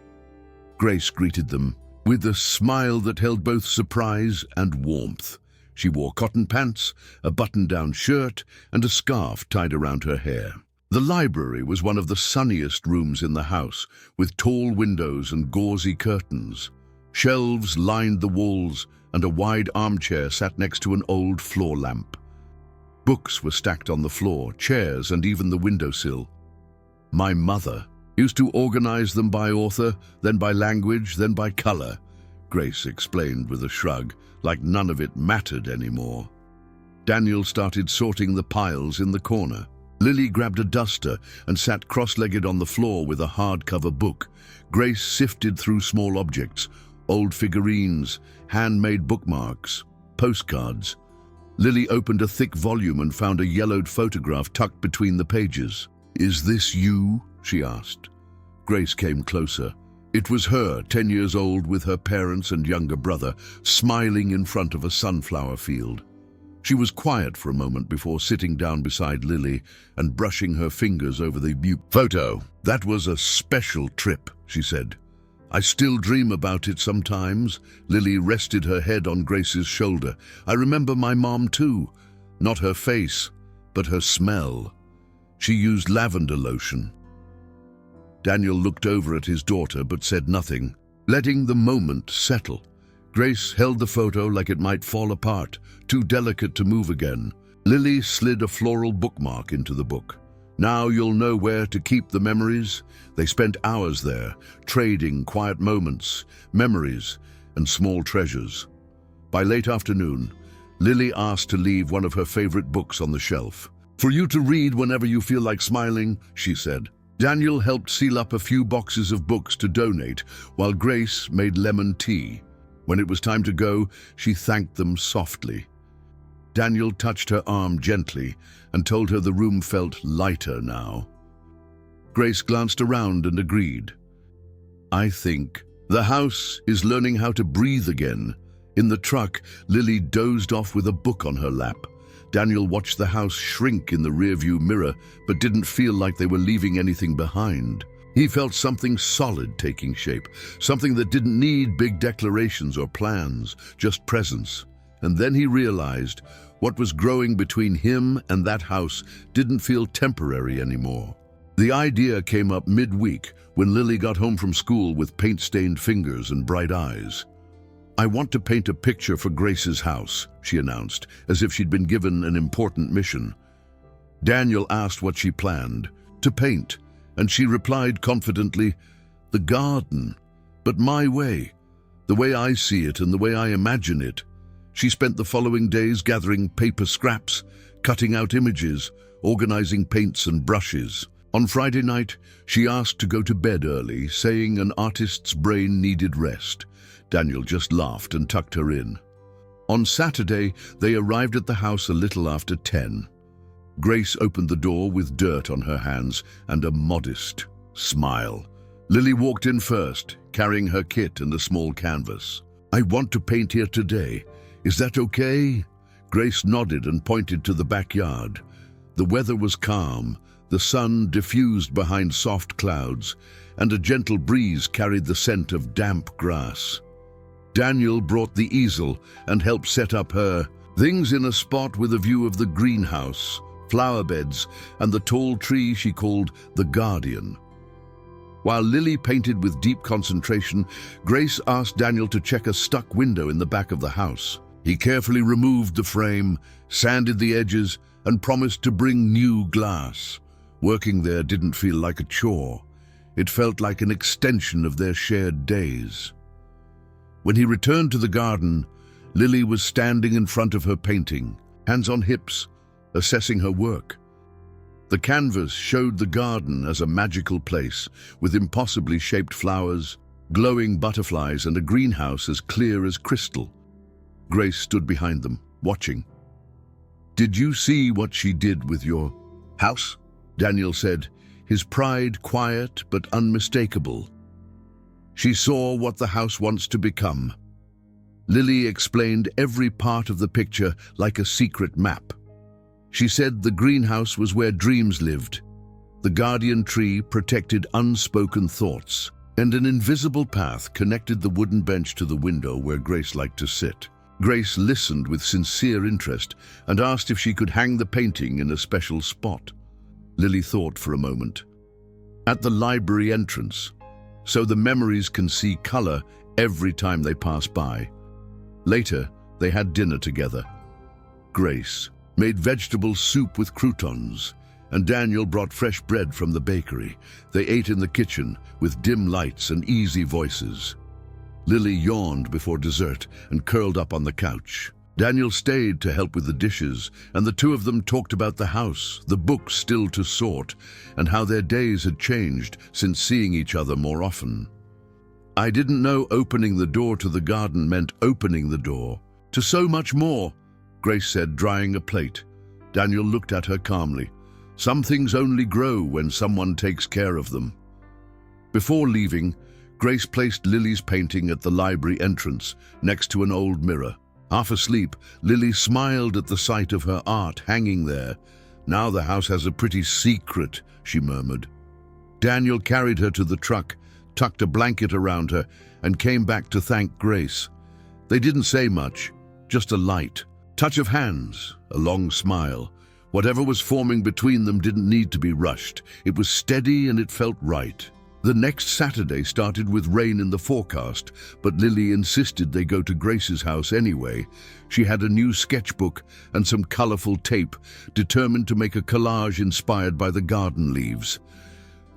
Grace greeted them with a smile that held both surprise and warmth. She wore cotton pants, a button-down shirt, and a scarf tied around her hair. The library was one of the sunniest rooms in the house, with tall windows and gauzy curtains. Shelves lined the walls, and a wide armchair sat next to an old floor lamp. Books were stacked on the floor, chairs, and even the windowsill. "My mother used to organize them by author, then by language, then by color," Grace explained with a shrug, like none of it mattered anymore. Daniel started sorting the piles in the corner. Lily grabbed a duster and sat cross-legged on the floor with a hardcover book. Grace sifted through small objects, old figurines, handmade bookmarks, postcards. Lily opened a thick volume and found a yellowed photograph tucked between the pages. "Is this you?" she asked. Grace came closer. It was her, 10 years old, with her parents and younger brother, smiling in front of a sunflower field. She was quiet for a moment before sitting down beside Lily and brushing her fingers over the photo. "That was a special trip," she said. "I still dream about it sometimes." Lily rested her head on Grace's shoulder. "I remember my mom too. Not her face, but her smell. She used lavender lotion." Daniel looked over at his daughter but said nothing, letting the moment settle. Grace held the photo like it might fall apart, too delicate to move again. Lily slid a floral bookmark into the book. "Now you'll know where to keep the memories." They spent hours there, trading quiet moments, memories, and small treasures. By late afternoon, Lily asked to leave one of her favorite books on the shelf. "For you to read whenever you feel like smiling," she said. Daniel helped seal up a few boxes of books to donate, while Grace made lemon tea. When it was time to go, she thanked them softly. Daniel touched her arm gently and told her the room felt lighter now. Grace glanced around and agreed. "I think the house is learning how to breathe again." In the truck, Lily dozed off with a book on her lap. Daniel watched the house shrink in the rearview mirror, but didn't feel like they were leaving anything behind. He felt something solid taking shape, something that didn't need big declarations or plans, just presence. And then he realized what was growing between him and that house didn't feel temporary anymore. The idea came up midweek when Lily got home from school with paint-stained fingers and bright eyes. "I want to paint a picture for Grace's house," she announced, as if she'd been given an important mission. Daniel asked what she planned. "To paint," and she replied confidently, "The garden, but my way, the way I see it and the way I imagine it." She spent the following days gathering paper scraps, cutting out images, organizing paints and brushes. On Friday night, she asked to go to bed early, saying an artist's brain needed rest. Daniel just laughed and tucked her in. On Saturday, they arrived at the house a little after 10. Grace opened the door with dirt on her hands and a modest smile. Lily walked in first, carrying her kit and a small canvas. "I want to paint here today. Is that okay?" Grace nodded and pointed to the backyard. The weather was calm, the sun diffused behind soft clouds, and a gentle breeze carried the scent of damp grass. Daniel brought the easel and helped set up her things in a spot with a view of the greenhouse, flower beds, and the tall tree she called the Guardian. While Lily painted with deep concentration, Grace asked Daniel to check a stuck window in the back of the house. He carefully removed the frame, sanded the edges, and promised to bring new glass. Working there didn't feel like a chore. It felt like an extension of their shared days. When he returned to the garden, Lily was standing in front of her painting, hands on hips, assessing her work. The canvas showed the garden as a magical place, with impossibly shaped flowers, glowing butterflies, and a greenhouse as clear as crystal. Grace stood behind them, watching. "Did you see what she did with your house?" Daniel said, his pride quiet but unmistakable. "She saw what the house wants to become." Lily explained every part of the picture like a secret map. She said the greenhouse was where dreams lived. The guardian tree protected unspoken thoughts, and an invisible path connected the wooden bench to the window where Grace liked to sit. Grace listened with sincere interest and asked if she could hang the painting in a special spot. Lily thought for a moment. "At the library entrance, so the memories can see color every time they pass by." Later, they had dinner together. Grace made vegetable soup with croutons, and Daniel brought fresh bread from the bakery. They ate in the kitchen with dim lights and easy voices. Lily yawned before dessert and curled up on the couch. Daniel stayed to help with the dishes, and the two of them talked about the house, the books still to sort, and how their days had changed since seeing each other more often. "I didn't know opening the door to the garden meant opening the door to so much more," Grace said, drying a plate. Daniel looked at her calmly. "Some things only grow when someone takes care of them." Before leaving, Grace placed Lily's painting at the library entrance, next to an old mirror. Half asleep, Lily smiled at the sight of her art hanging there. "Now the house has a pretty secret," she murmured. Daniel carried her to the truck, tucked a blanket around her, and came back to thank Grace. They didn't say much, just a light touch of hands, a long smile. Whatever was forming between them didn't need to be rushed. It was steady and it felt right. The next Saturday started with rain in the forecast, but Lily insisted they go to Grace's house anyway. She had a new sketchbook and some colorful tape, determined to make a collage inspired by the garden leaves.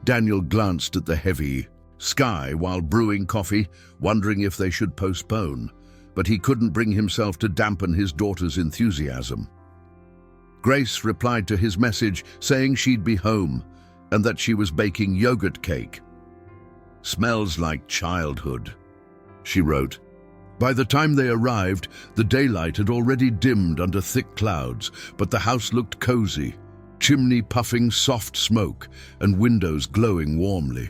Daniel glanced at the heavy sky while brewing coffee, wondering if they should postpone, but he couldn't bring himself to dampen his daughter's enthusiasm. Grace replied to his message saying she'd be home and that she was baking yogurt cake. "Smells like childhood," she wrote. By the time they arrived, the daylight had already dimmed under thick clouds, but the house looked cozy, chimney puffing soft smoke and windows glowing warmly.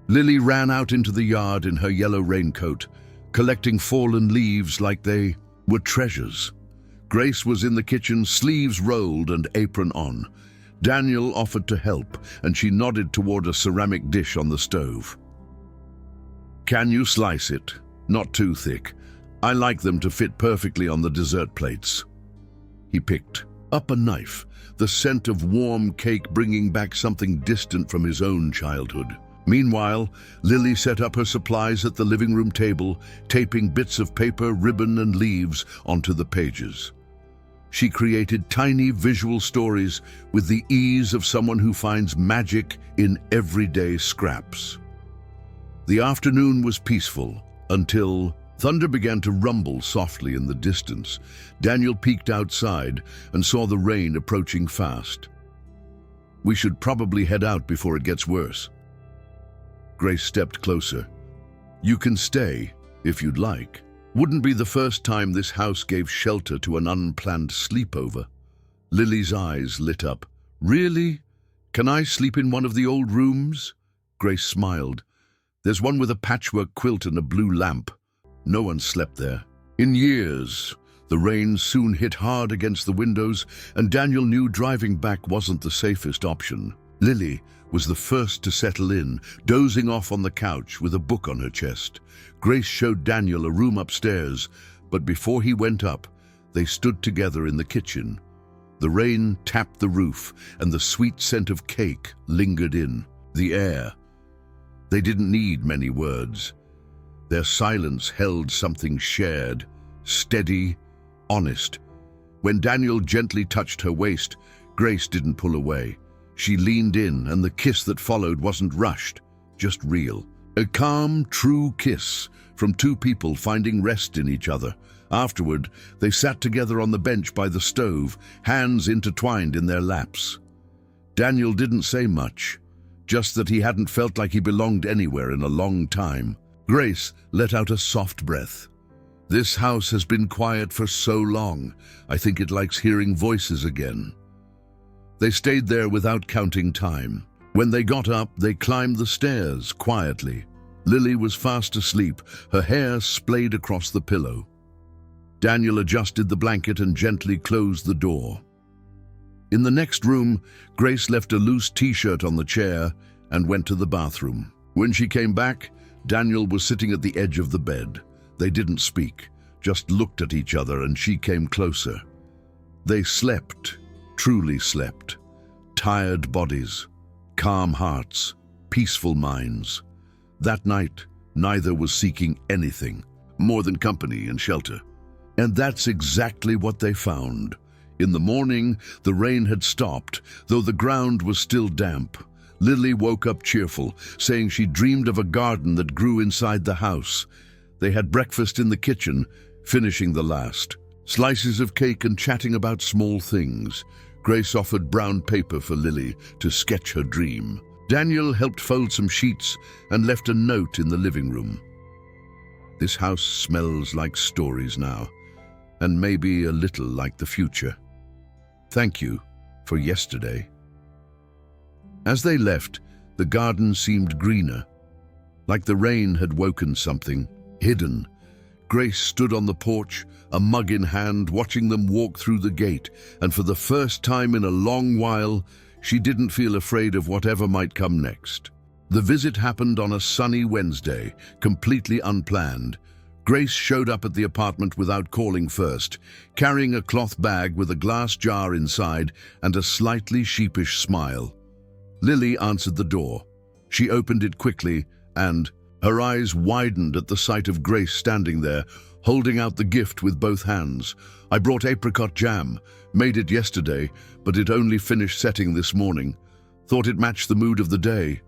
Lily ran out into the yard in her yellow raincoat, collecting fallen leaves like they were treasures. Grace was in the kitchen, sleeves rolled and apron on. Daniel offered to help, and she nodded toward a ceramic dish on the stove. "Can you slice it? Not too thick. I like them to fit perfectly on the dessert plates." He picked up a knife, the scent of warm cake bringing back something distant from his own childhood. Meanwhile, Lily set up her supplies at the living room table, taping bits of paper, ribbon, and leaves onto the pages. She created tiny visual stories with the ease of someone who finds magic in everyday scraps. The afternoon was peaceful until thunder began to rumble softly in the distance. Daniel peeked outside and saw the rain approaching fast. "We should probably head out before it gets worse." Grace stepped closer. "You can stay if you'd like. Wouldn't be the first time this house gave shelter to an unplanned sleepover." Lily's eyes lit up. "Really? Can I sleep in one of the old rooms?" Grace smiled. There's one with a patchwork quilt and a blue lamp. No one slept there. In years, the rain soon hit hard against the windows, and Daniel knew driving back wasn't the safest option. Lily was the first to settle in, dozing off on the couch with a book on her chest. Grace showed Daniel a room upstairs, but before he went up, they stood together in the kitchen. The rain tapped the roof, and the sweet scent of cake lingered in the air. They didn't need many words. Their silence held something shared, steady, honest. When Daniel gently touched her waist, Grace didn't pull away. She leaned in, and the kiss that followed wasn't rushed, just real. A calm, true kiss from two people finding rest in each other. Afterward, they sat together on the bench by the stove, hands intertwined in their laps. Daniel didn't say much, just that he hadn't felt like he belonged anywhere in a long time. Grace let out a soft breath. This house has been quiet for so long. I think it likes hearing voices again. They stayed there without counting time. When they got up, they climbed the stairs quietly. Lily was fast asleep, her hair splayed across the pillow. Daniel adjusted the blanket and gently closed the door. In the next room, Grace left a loose t-shirt on the chair and went to the bathroom. When she came back, Daniel was sitting at the edge of the bed. They didn't speak, just looked at each other, and she came closer. They slept, truly slept. Tired bodies, calm hearts, peaceful minds. That night, neither was seeking anything more than company and shelter. And that's exactly what they found. In the morning, the rain had stopped, though the ground was still damp. Lily woke up cheerful, saying she dreamed of a garden that grew inside the house. They had breakfast in the kitchen, finishing the last. Slices of cake and chatting about small things. Grace offered brown paper for Lily to sketch her dream. Daniel helped fold some sheets and left a note in the living room. This house smells like stories now, and maybe a little like the future. Thank you for yesterday. As they left, the garden seemed greener, like the rain had woken something hidden. Grace stood on the porch, a mug in hand, watching them walk through the gate, and for the first time in a long while, she didn't feel afraid of whatever might come next. The visit happened on a sunny Wednesday, completely unplanned. Grace showed up at the apartment without calling first, carrying a cloth bag with a glass jar inside and a slightly sheepish smile. Lily answered the door. She opened it quickly, and her eyes widened at the sight of Grace standing there, holding out the gift with both hands. I brought apricot jam, made it yesterday, but it only finished setting this morning. Thought it matched the mood of the day.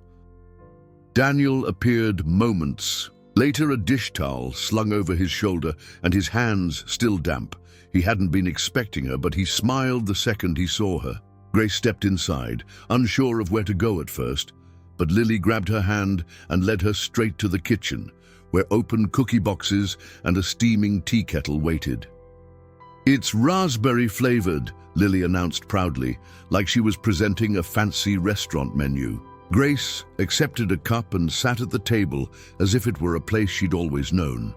Daniel appeared moments later, a dish towel slung over his shoulder and his hands still damp. He hadn't been expecting her, but he smiled the second he saw her. Grace stepped inside, unsure of where to go at first, but Lily grabbed her hand and led her straight to the kitchen, where open cookie boxes and a steaming tea kettle waited. "It's raspberry-flavored," Lily announced proudly, like she was presenting a fancy restaurant menu. Grace accepted a cup and sat at the table as if it were a place she'd always known.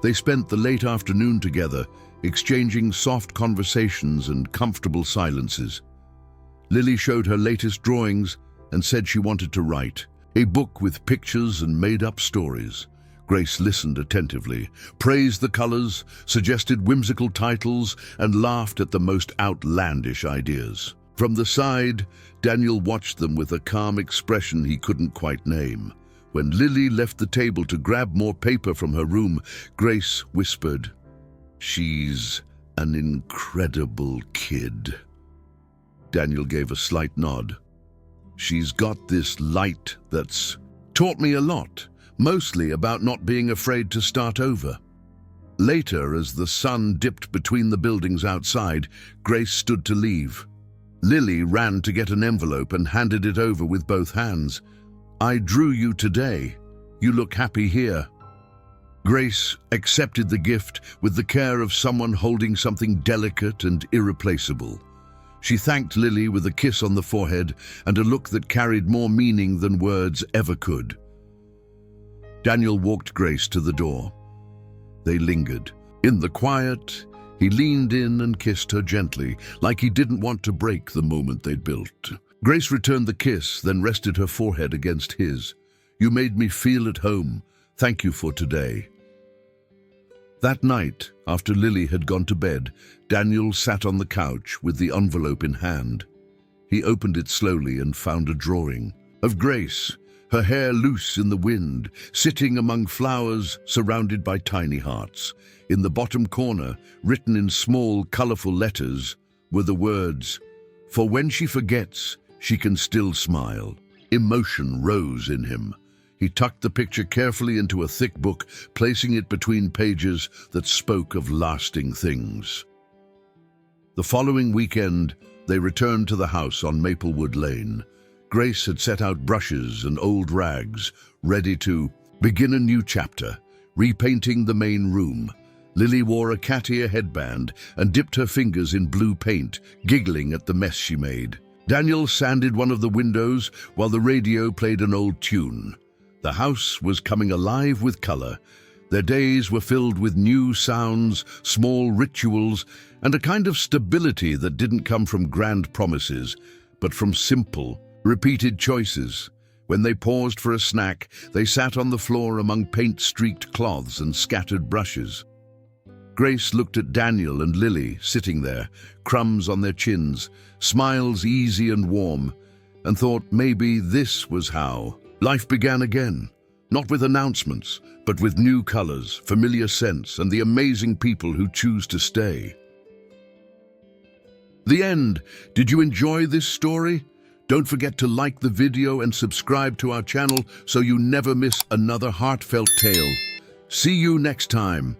They spent the late afternoon together, exchanging soft conversations and comfortable silences. Lily showed her latest drawings and said she wanted to write a book with pictures and made-up stories. Grace listened attentively, praised the colors, suggested whimsical titles, and laughed at the most outlandish ideas. From the side, Daniel watched them with a calm expression he couldn't quite name. When Lily left the table to grab more paper from her room, Grace whispered, "She's an incredible kid." Daniel gave a slight nod. "She's got this light that's taught me a lot, mostly about not being afraid to start over." Later, as the sun dipped between the buildings outside, Grace stood to leave. Lily ran to get an envelope and handed it over with both hands. "I drew you today. You look happy here." Grace accepted the gift with the care of someone holding something delicate and irreplaceable. She thanked Lily with a kiss on the forehead and a look that carried more meaning than words ever could. Daniel walked Grace to the door. They lingered. In the quiet, he leaned in and kissed her gently, like he didn't want to break the moment they'd built. Grace returned the kiss, then rested her forehead against his. "You made me feel at home. Thank you for today." That night, after Lily had gone to bed, Daniel sat on the couch with the envelope in hand. He opened it slowly and found a drawing of Grace, her hair loose in the wind, sitting among flowers surrounded by tiny hearts. In the bottom corner, written in small, colorful letters, were the words, "For when she forgets, she can still smile." Emotion rose in him. He tucked the picture carefully into a thick book, placing it between pages that spoke of lasting things. The following weekend, they returned to the house on Maplewood Lane. Grace had set out brushes and old rags, ready to begin a new chapter, repainting the main room. Lily wore a cat ear headband and dipped her fingers in blue paint, giggling at the mess she made. Daniel sanded one of the windows while the radio played an old tune. The house was coming alive with color. Their days were filled with new sounds, small rituals, and a kind of stability that didn't come from grand promises, but from simple, repeated choices. When they paused for a snack, they sat on the floor among paint-streaked cloths and scattered brushes. Grace looked at Daniel and Lily sitting there, crumbs on their chins, smiles easy and warm, and thought maybe this was how life began again. Not with announcements, but with new colors, familiar scents, and the amazing people who choose to stay. The end. Did you enjoy this story? Don't forget to like the video and subscribe to our channel so you never miss another heartfelt tale. See you next time.